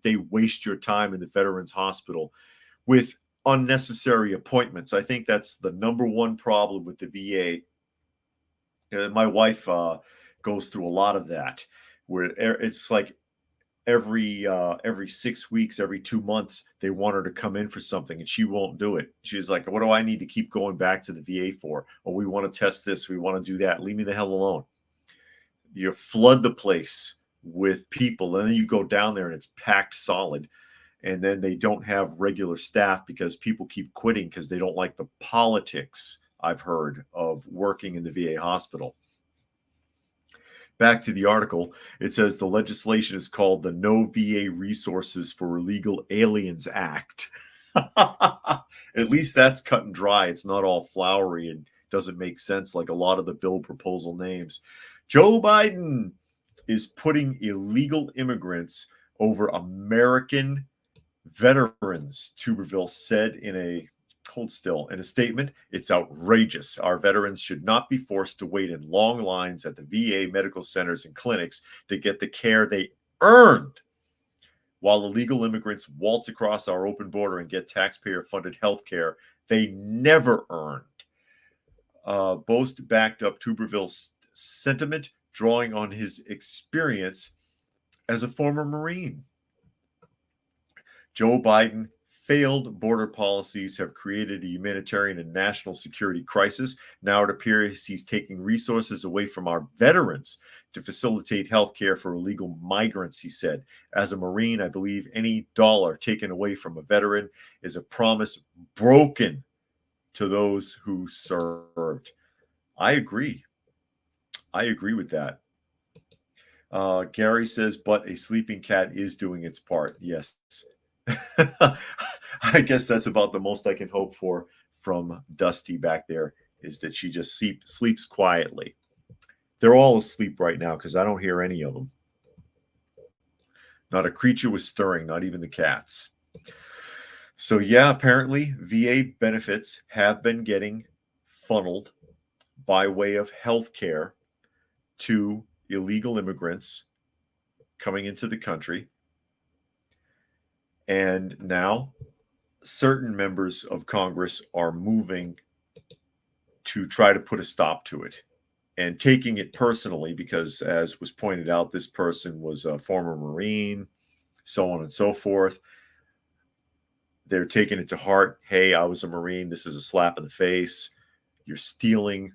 they waste your time in the Veterans Hospital with unnecessary appointments. I think that's the number one problem with the VA. My wife goes through a lot of that, where it's like every 6 weeks, every 2 months, they want her to come in for something and she won't do it. She's like, what do I need to keep going back to the VA for? Oh, we want to test this. We want to do that. Leave me the hell alone. You flood the place with people and then you go down there and it's packed solid. And then they don't have regular staff because people keep quitting because they don't like the politics, I've heard, of working in the VA hospital. Back to the article, it says the legislation is called the No VA Resources for Illegal Aliens Act. At least that's cut and dry. It's not all flowery and doesn't make sense like a lot of the bill proposal names. Joe Biden is putting illegal immigrants over American veterans, Tuberville said in a statement. It's outrageous. Our veterans should not be forced to wait in long lines at the VA medical centers and clinics to get the care they earned, while illegal immigrants waltz across our open border and get taxpayer-funded health care they never earned. Bost backed up Tuberville's sentiment, drawing on his experience as a former Marine. Joe Biden failed border policies have created a humanitarian and national security crisis. Now it appears he's taking resources away from our veterans to facilitate health care for illegal migrants, he said. As a Marine, I believe any dollar taken away from a veteran is a promise broken to those who served. I agree. I agree with that. Gary says, but a sleeping cat is doing its part. Yes. I guess that's about the most I can hope for from Dusty back there is that she just sleeps quietly. They're all asleep right now because I don't hear any of them. Not a creature was stirring, not even the cats. So yeah, apparently VA benefits have been getting funneled by way of health care to illegal immigrants coming into the country. And now certain members of Congress are moving to try to put a stop to it and taking it personally because, as was pointed out, this person was a former Marine, so on and so forth. They're taking it to heart. Hey, I was a Marine. This is a slap in the face. You're stealing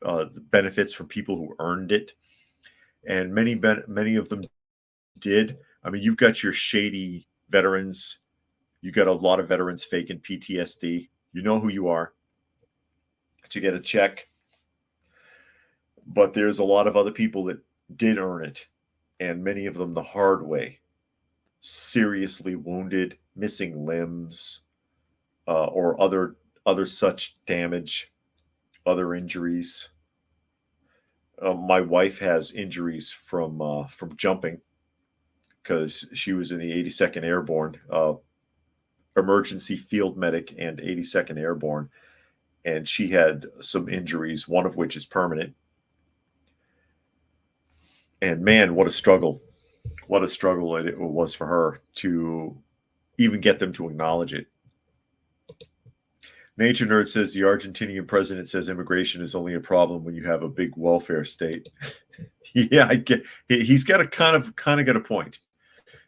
the benefits from people who earned it. And many of them did. I mean, you've got your shady veterans. You got a lot of veterans faking PTSD. You know who you are to get a check. But there's a lot of other people that did earn it, and many of them the hard way. Seriously wounded, missing limbs, or other such damage, other injuries. My wife has injuries from jumping because she was in the 82nd Airborne, emergency field medic and 82nd Airborne, and she had some injuries, one of which is permanent. And man, what a struggle! What a struggle it was for her to even get them to acknowledge it. Nature Nerd says the Argentinian president says immigration is only a problem when you have a big welfare state. Yeah, I get. He's got a kind of got a point.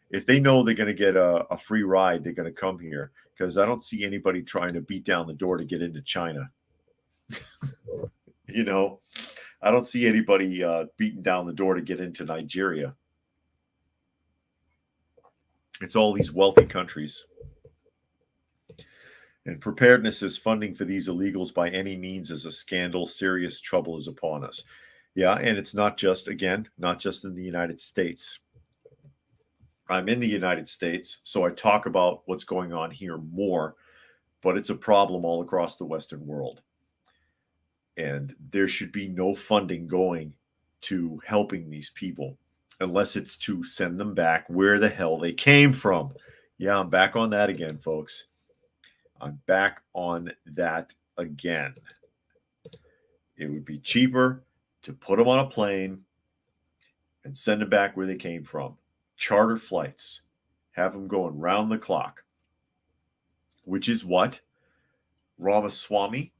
If they know they're going to get a free ride, they're going to come here because I don't see anybody trying to beat down the door to get into China. You know, I don't see anybody beating down the door to get into Nigeria. It's all these wealthy countries. And preparedness is funding for these illegals by any means is a scandal. Serious trouble is upon us. Yeah, and it's not just in the United States. I'm in the United States, so I talk about what's going on here more, but it's a problem all across the Western world. And there should be no funding going to helping these people unless it's to send them back where the hell they came from. Yeah, I'm back on that again, folks. I'm back on that again. It would be cheaper to put them on a plane and send them back where they came from. Charter flights, have them going round the clock, which is what Ramaswamy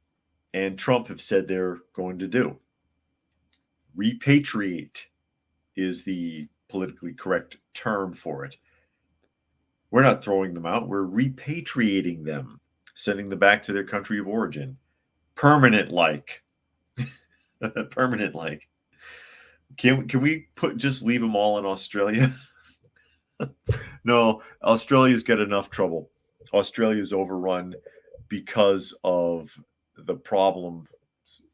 and Trump have said they're going to do. Repatriate is the politically correct term for it. We're not throwing them out. We're repatriating them, sending them back to their country of origin. Permanent like. Permanent like. Can we just leave them all in Australia? No, Australia's got enough trouble. Australia's overrun because of the problems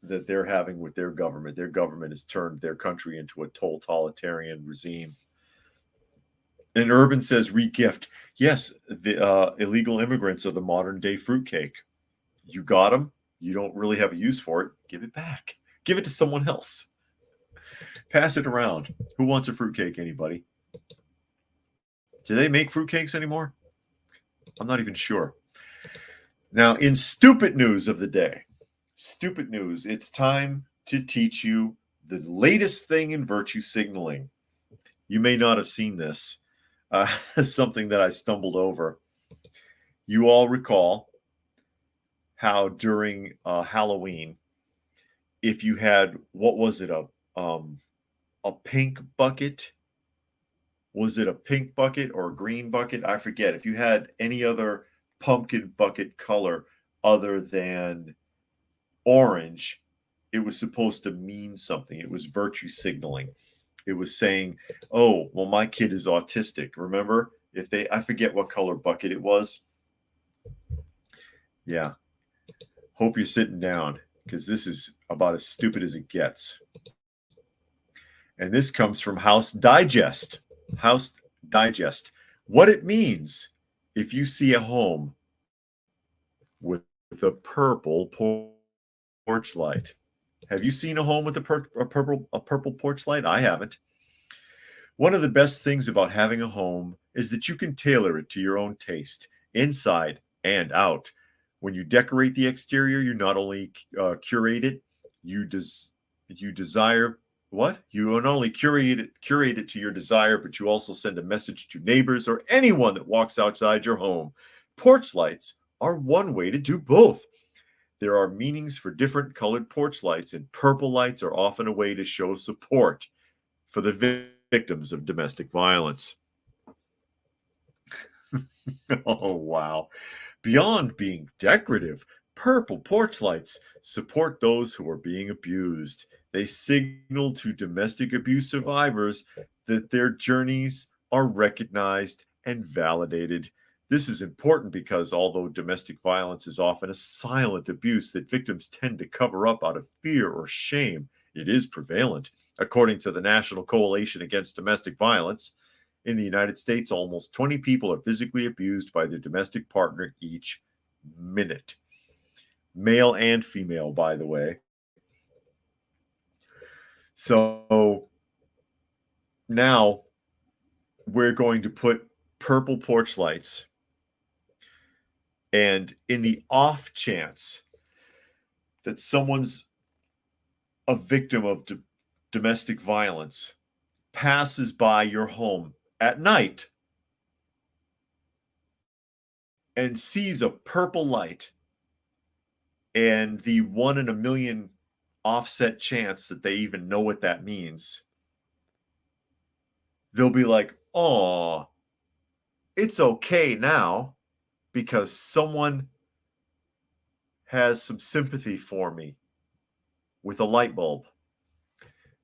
that they're having with their government. Their government has turned their country into a totalitarian regime. And Urban says regift. Yes, the illegal immigrants are the modern day fruitcake. You got them. You don't really have a use for it. Give it back. Give it to someone else. Pass it around. Who wants a fruitcake? Anybody? Do they make fruitcakes anymore? I'm not even sure. Now, in stupid news of the day, stupid news, it's time to teach you the latest thing in virtue signaling. You may not have seen this. Something that I stumbled over. You all recall how during Halloween, if you had, what was it, a pink bucket? Was it a pink bucket or a green bucket? I forget. If you had any other pumpkin bucket color other than orange, it was supposed to mean something. It was virtue signaling. It was saying, oh, well, my kid is autistic. Remember? I forget what color bucket it was. Yeah. Hope you're sitting down because this is about as stupid as it gets. And this comes from House Digest. House Digest. What it means if you see a home with a purple porch light. Have you seen a home with a purple porch light? I haven't. One of the best things about having a home is that you can tailor it to your own taste, inside and out. When you decorate the exterior, you not only curate it, you desire what? You not only curate it to your desire, but you also send a message to neighbors or anyone that walks outside your home. Porch lights are one way to do both. There are meanings for different colored porch lights, and purple lights are often a way to show support for the victims of domestic violence. Oh, wow. Beyond being decorative, purple porch lights support those who are being abused. They signal to domestic abuse survivors that their journeys are recognized and validated. This is important because although domestic violence is often a silent abuse that victims tend to cover up out of fear or shame, it is prevalent. According to the National Coalition Against Domestic Violence, in the United States, almost 20 people are physically abused by their domestic partner each minute. Male and female, by the way. So now we're going to put purple porch lights, and in the off chance that someone's a victim of domestic violence passes by your home at night and sees a purple light and the 1 in a million offset chance that they even know what that means, they'll be like, oh, it's okay now because someone has some sympathy for me with a light bulb.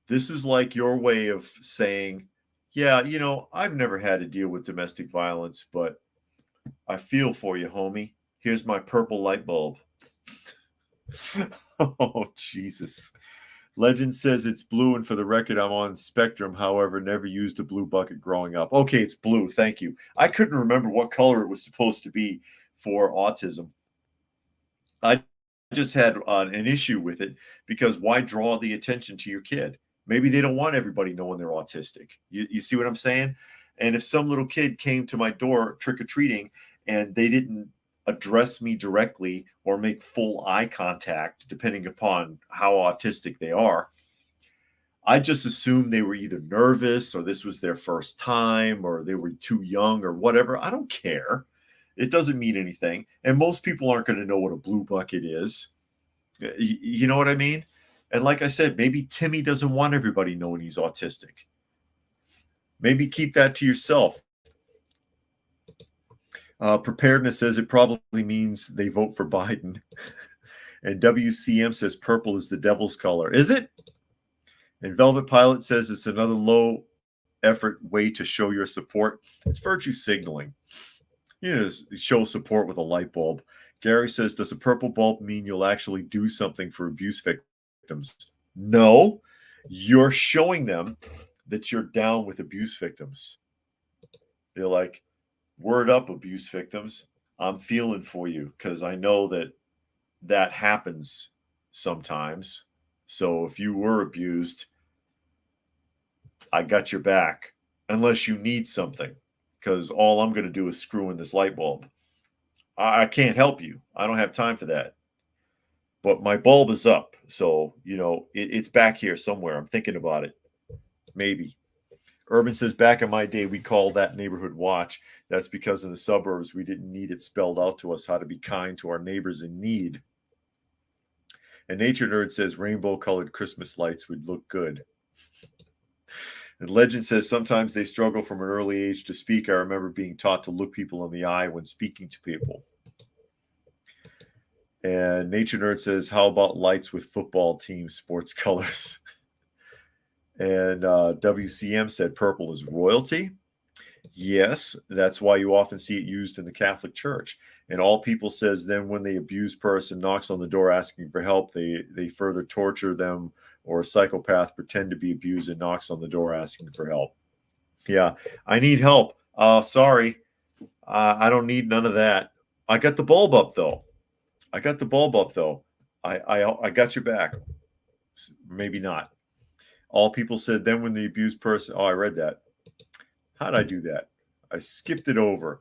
This is like your way of saying, yeah, I've never had to deal with domestic violence, but I feel for you, homie. Here's my purple light bulb. Oh, Jesus. Legend says it's blue, and for the record, I'm on Spectrum. However, never used a blue bucket growing up. Okay, it's blue. Thank you. I couldn't remember what color it was supposed to be for autism. I just had an issue with it because why draw the attention to your kid? Maybe they don't want everybody knowing they're autistic. You see what I'm saying? And if some little kid came to my door trick-or-treating and they didn't address me directly or make full eye contact, depending upon how autistic they are, I just assumed they were either nervous or this was their first time or they were too young or whatever. I don't care. It doesn't mean anything. And most people aren't going to know what a blue bucket is. You know what I mean? And like I said, maybe Timmy doesn't want everybody knowing he's autistic. Maybe keep that to yourself. Preparedness says it probably means they vote for Biden. And WCM says purple is the devil's color. Is it? And Velvet Pilot says it's another low effort way to show your support. It's virtue signaling. Show support with a light bulb. Gary says, does a purple bulb mean you'll actually do something for abuse victims? No, you're showing them that you're down with abuse victims. They're like, word up, abuse victims. I'm feeling for you because I know that happens sometimes. So if you were abused, I got your back unless you need something, because all I'm going to do is screw in this light bulb. I can't help you. I don't have time for that. But my bulb is up. So, it's back here somewhere. I'm thinking about it. Maybe. Urban says, back in my day, we called that neighborhood watch. That's because in the suburbs, we didn't need it spelled out to us how to be kind to our neighbors in need. And Nature Nerd says, rainbow-colored Christmas lights would look good. And Legend says, sometimes they struggle from an early age to speak. I remember being taught to look people in the eye when speaking to people. And Nature Nerd says, how about lights with football team sports colors? And WCM said purple is royalty. Yes, that's why you often see it used in the Catholic Church. And All People says then when the abused person knocks on the door asking for help, they further torture them, or a psychopath pretend to be abused and knocks on the door asking for help. Yeah, I need help. Sorry, I don't need none of that. I got the bulb up though. I got your back. Maybe not. All people said then when the abused person. Oh, I read that. How'd I do that? I skipped it over.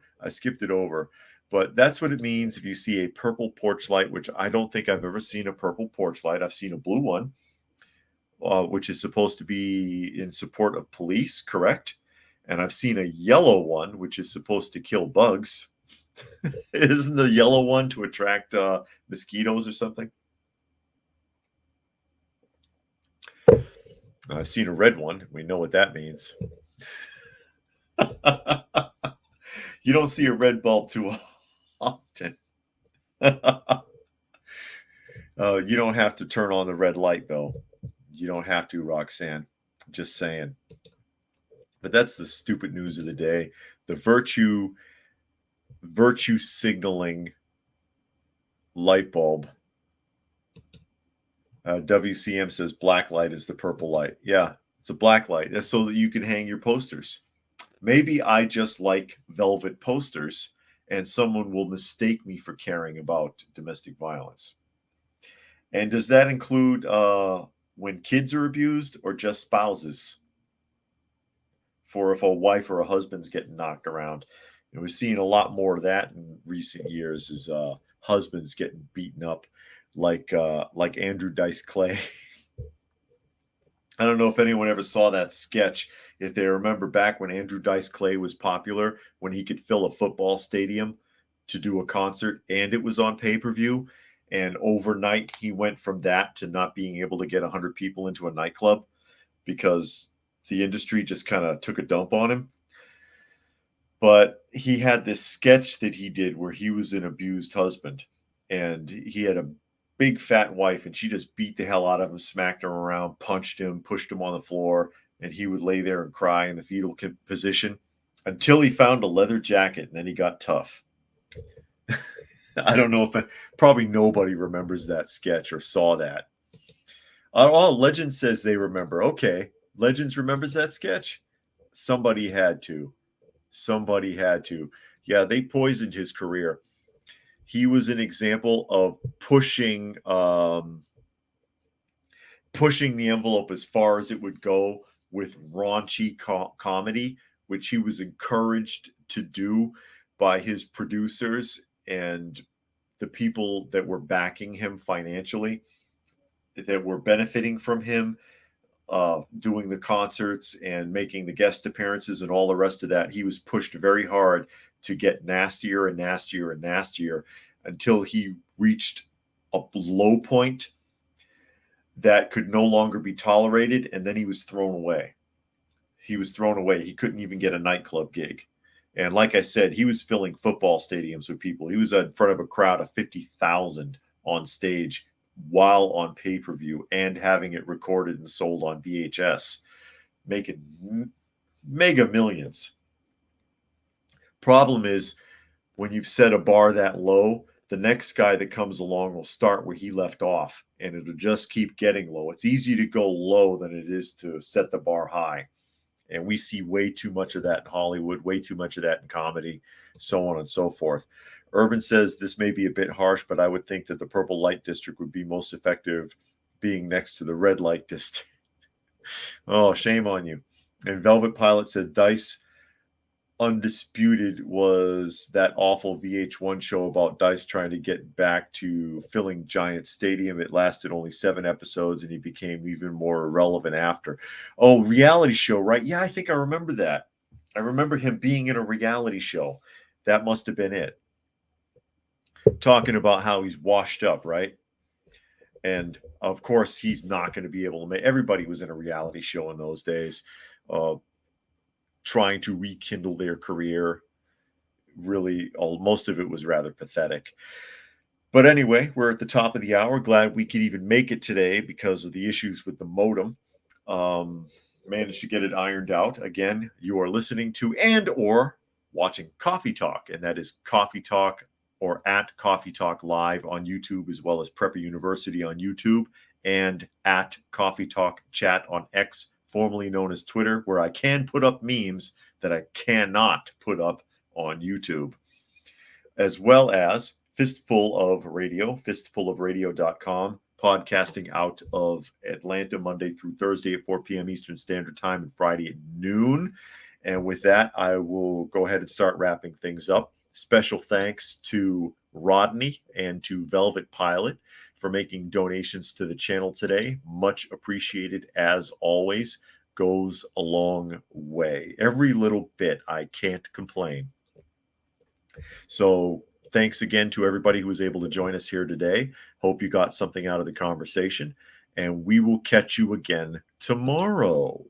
But that's what it means if you see a purple porch light, which I don't think I've ever seen a purple porch light. I've seen a blue one, which is supposed to be in support of police, correct? And I've seen a yellow one, which is supposed to kill bugs. Isn't the yellow one to attract mosquitoes or something? I've seen a red one. We know what that means. You don't see a red bulb too often. You don't have to turn on the red light, though. You don't have to, Roxanne. Just saying. But that's the stupid news of the day. The virtue signaling light bulb. WCM says black light is the purple light. Yeah, it's a black light. That's so that you can hang your posters. Maybe I just like velvet posters and someone will mistake me for caring about domestic violence. And does that include when kids are abused or just spouses? For if a wife or a husband's getting knocked around. And we're seeing a lot more of that in recent years is husbands getting beaten up like Andrew Dice Clay. I don't know if anyone ever saw that sketch. If they remember back when Andrew Dice Clay was popular, when he could fill a football stadium to do a concert and it was on pay-per-view. And overnight, he went from that to not being able to get 100 people into a nightclub because the industry just kind of took a dump on him. But he had this sketch that he did where he was an abused husband and he had a big fat wife and she just beat the hell out of him, smacked him around, punched him, pushed him on the floor, and he would lay there and cry in the fetal position until he found a leather jacket and then he got tough. I don't know if probably nobody remembers that sketch or saw that. Oh, Legend says they remember. Okay. Legends remembers that sketch. Somebody had to. Yeah, they poisoned his career. He was an example of pushing the envelope as far as it would go with raunchy comedy, which he was encouraged to do by his producers and the people that were backing him financially, that were benefiting from him doing the concerts and making the guest appearances and all the rest of that. He was pushed very hard to get nastier and nastier and nastier until he reached a low point that could no longer be tolerated, and then he was thrown away. He couldn't even get a nightclub gig. And like I said, he was filling football stadiums with people. He was in front of a crowd of 50,000 on stage while on pay-per-view and having it recorded and sold on VHS, making mega millions. Problem is, when you've set a bar that low, the next guy that comes along will start where he left off, and it'll just keep getting low. It's easier to go low than it is to set the bar high. And we see way too much of that in Hollywood, way too much of that in comedy, so on and so forth. Urban says this may be a bit harsh, but I would think that the purple light district would be most effective being next to the red light district. Oh, shame on you. And Velvet Pilot says Dice Undisputed was that awful VH1 show about Dice trying to get back to filling Giant Stadium. It lasted only 7 episodes and he became even more irrelevant after. Oh, reality show, right? Yeah, I think I remember that. I remember him being in a reality show. That must have been it. Talking about how he's washed up, right? And of course, he's not going to be able to make. Everybody was in a reality show in those days, trying to rekindle their career. Really, most of it was rather pathetic. But anyway, we're at the top of the hour. Glad we could even make it today because of the issues with the modem. Managed to get it ironed out. Again, you are listening to and or watching Coffee Talk, and that is Coffee Talk or at Coffee Talk Live on YouTube, as well as Prepper University on YouTube, and at Coffee Talk Chat on X, formerly known as Twitter, where I can put up memes that I cannot put up on YouTube, as well as Fistful of Radio, fistfulofradio.com, podcasting out of Atlanta Monday through Thursday at 4 p.m. Eastern Standard Time and Friday at noon. And with that, I will go ahead and start wrapping things up. Special thanks to Rodney and to Velvet Pilot for making donations to the channel today. Much appreciated as always. Goes a long way. Every little bit, I can't complain. So thanks again to everybody who was able to join us here today. Hope you got something out of the conversation, and we will catch you again tomorrow.